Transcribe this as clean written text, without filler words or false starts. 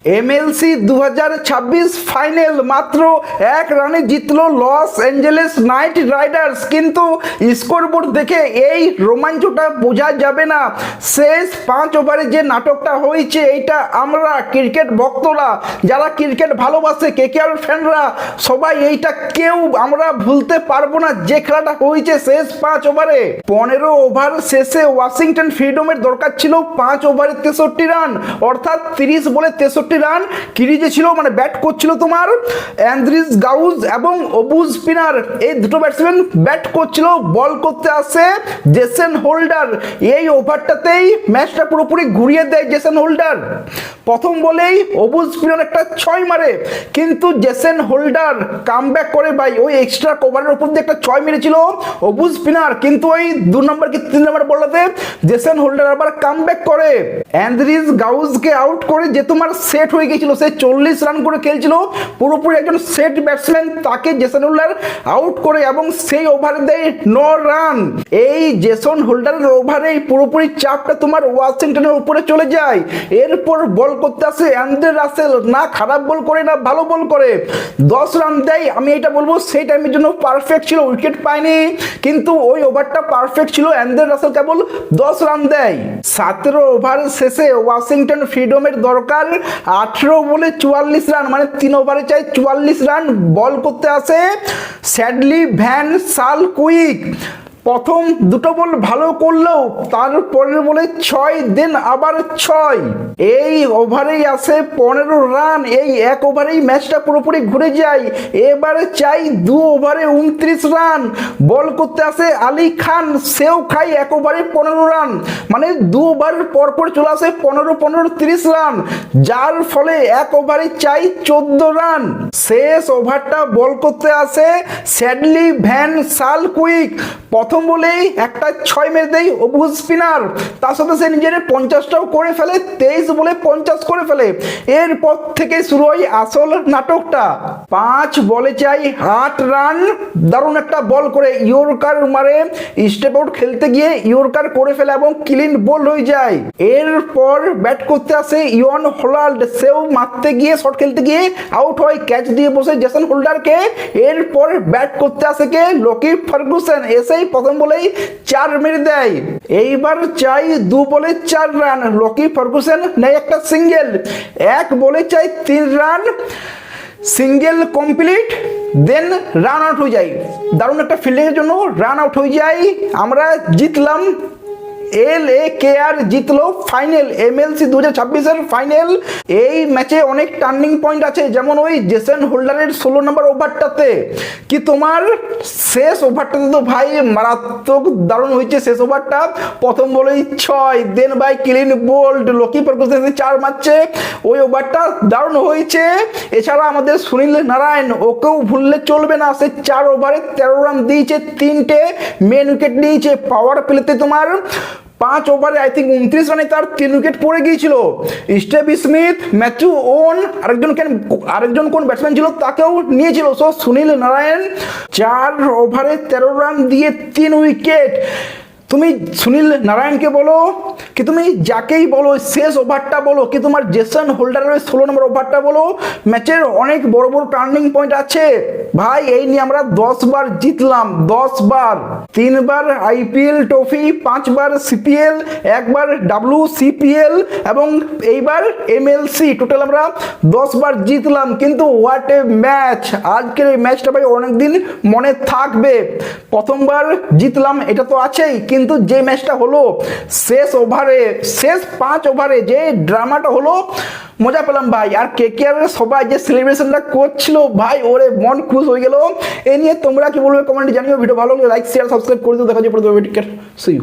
MLC 2026 final মাত্র এক রানে জিতলো লস অ্যাঞ্জেলেস নাইট রাইডার্স। কিন্তু স্কোরবোর্ড দেখে এই রোমাঞ্চটা বোঝা যাবে না। শেষ 5 ওভারে যে নাটকটা হয়েছে এইটা আমরা ক্রিকেট ভক্তরা, যারা ক্রিকেট ভালোবাসে, কেকেআর ফ্যানরা সবাই এইটা কেউ আমরা ভুলতে পারবো না। যে খেলাটা হয়েছে শেষ 5 ওভারে, 15 ওভার শেষে ওয়াশিংটন ফ্রিডমের দরকার ছিল 5 ওভারে 63 রান, অর্থাৎ 30 বলে 63 রান। ক্রিজে ছিল, মানে ব্যাট করছিল তোমার অ্যান্দ্রিস গাউজ এবং অবুজ স্পিনার, এই দুটো ব্যাটসম্যান ব্যাট করছিল। বল করতে আসে জেসন হোল্ডার, এই ওভারটাতেই ম্যাচটা পুরোপুরি ঘুরিয়ে দেয় জেসন হোল্ডার। প্রথম বলেই অবুজ স্পিনার একটা 6 মারে, কিন্তু জেসন হোল্ডার কামব্যাক করে ভাই। ওই এক্সট্রা কভারের উপর দিয়ে একটা 6 মেরেছিল অবুজ স্পিনার, কিন্তু ওই 2 নম্বর কি 3 নম্বর বলতে জেসন হোল্ডার আবার কামব্যাক করে অ্যান্দ্রিস গাউজকে আউট করে, যে তোমার সেট হয়ে গেছিল, সে 40 রান করে খেলছিল, পুরোপুরি একজন সেট ব্যাটসম্যান, তাকে জেসন হোল্ডার আউট করে এবং সেই ওভারে দেয় 9 রান। এই জেসন হোল্ডারের ওভারেই পুরোপুরি চাপটা তোমার ওয়াশিংটনের উপরে চলে যায়। এরপর বল করতে আসে অ্যান্ড্রে রাসেল, না খারাপ বল করে না ভালো বল করে, 10 রান দেয়। আমি এটা বলবো সেই টাইমের জন্য পারফেক্ট ছিল, উইকেট পায়নি, কিন্তু ওই ওভারটা পারফেক্ট ছিল। অ্যান্ড্রে রাসেল কেবল 10 রান দেয়। 17 ওভার শেষে ওয়াশিংটন ফ্রিডমের দরকার 18 বলে 44 রান, মানে 3 ওভারে চাই 44 রান। বল করতে আসে স্যাডলি ভ্যান সাল কুইক। প্রথম দুটো বল ভালো করলেও তারপরের বলে 6, দেন আবার 6। এই ওভারেই আসে 15 রান। এই এক ওভারেই ম্যাচটা পুরোপুরি ঘুরে যায়। এবারে চাই 2 ওভারে 29 রান। বল করতে আসে আলী খান, সেও খাই এক ওভারে 15 রান, মানে 2 ওভার পরপর চলে আসে 15-15 30 রান, যার ফলে এক ওভারে চাই 14 রান। শেষ ওভারটা বল করতে আসে স্যাডলি ভ্যান সাল কুইক। প্রথম বলেই একটা 6 মেরে দেয় অবুজ স্পিনার, তার সাথে সে নিজের 50টাও করে ফেলে, 23 বলে 50 করে ফেলে। এরপর থেকে শুরু হয় আসল নাটকটা। 5 বলে চাই 8 রান। দারুণ একটা বল করে ইয়র্কার মারে, স্টেপ আউট খেলতে গিয়ে ইয়র্কার করে ফেলে এবং ক্লিন বোল হয়ে যায়। এরপর ব্যাট করতে আসে ইয়ন হোলাল্ড, সেও মারতে গিয়ে শট খেলতে গিয়ে আউট হয়, ক্যাচ দিয়ে বসে জেসন হোল্ডারকে। এরপর ব্যাট করতে আসে কে লকি ফার্গুসন, এসেই প্রথম বলেই 4 মেরে দেয়। এইবার চাই 2 বলে 4 রান। লকি ফার্গুসন নেয় একটা সিঙ্গেল। 1 বলে চাই 3 রান, সিঙ্গেল কমপ্লিট, দেন রান আউট হয়ে যায়। দারুণ একটা ফিল্ডিংয়ের জন্য রান আউট হয়ে যায়। আমরা জিতলাম, LAKR জিতলো ফাইনাল, এমএলসি 2026-এর ফাইনাল। এই ম্যাচে অনেক টার্নিং পয়েন্ট আছে, যেমন ওই জেসন হোল্ডারের 16 নম্বর ওভারটাতে, কি তোমার শেষ ওভারটাতে তো ভাই মারাত্মক দারুণ হয়েছে শেষ ওভারটা। প্রথম বলেই 6, দেন ভাই ক্লিন বোল্ড, লকি ফার্গুসন 4 মারছে, ওই ওভারটা দারুণ হয়েছে। এছাড়া আমাদের সুনীল নারায়ণ, ওকেও ভুললে চলবে না, সে 4 ওভারে 13 রান দিয়েছে, 3টে মেন উইকেট নিয়েছে। পাওয়ার প্লেতে তোমার 5 ওভারে আই থিঙ্ক 29 রানে তার 3 উইকেট পড়ে গিয়েছিল। স্টেভ স্মিথ, ম্যাথিউ ওন, আরেকজন কোন ব্যাটসম্যান ছিল তাকেও নিয়েছিল। সো সুনীল নারায়ণ 4 ওভারে 13 রান দিয়ে 3 উইকেট। তুমি সুনীল নারায়ণকে বলো কি তুমি যাকেই বলো, শেষ ওভারটা বলো কি তোমার জেসন হোল্ডারের 16 নম্বর ওভারটা বলো, ম্যাচের অনেক বড় বড় টার্নিং পয়েন্ট আছে ভাই। এই নিয়ে আমরা 10 বার জিতলাম, 10 বার, 3 বার IPL ট্রফি, 5 বার CPL, 1 বার WCPL এবং এইবার MLC, টোটাল আমরা 10 বার জিতলাম। কিন্তু হোয়াট এ ম্যাচ! আজকের এই ম্যাচটা ভাই অনেকদিন মনে থাকবে। প্রথমবার জিতলাম এটা তো আছেই, কিন্তু যে ম্যাচটা হলো শেষ ওভারে, শেষ 5 ওভারে যে ড্রামাটা হলো, মজা পেলাম ভাই। আর KKR সবাই যে সেলিব্রেশনটা করছিল ভাই, ওরে মন খুশ হয়ে গেল। এ নিয়ে তোমরা কি বলবে কমেন্টে জানিও। ভিডিও ভালো লাগলে লাইক শেয়ার সাবস্ক্রাইব করে দিও। দেখা যাবে পরে। See you.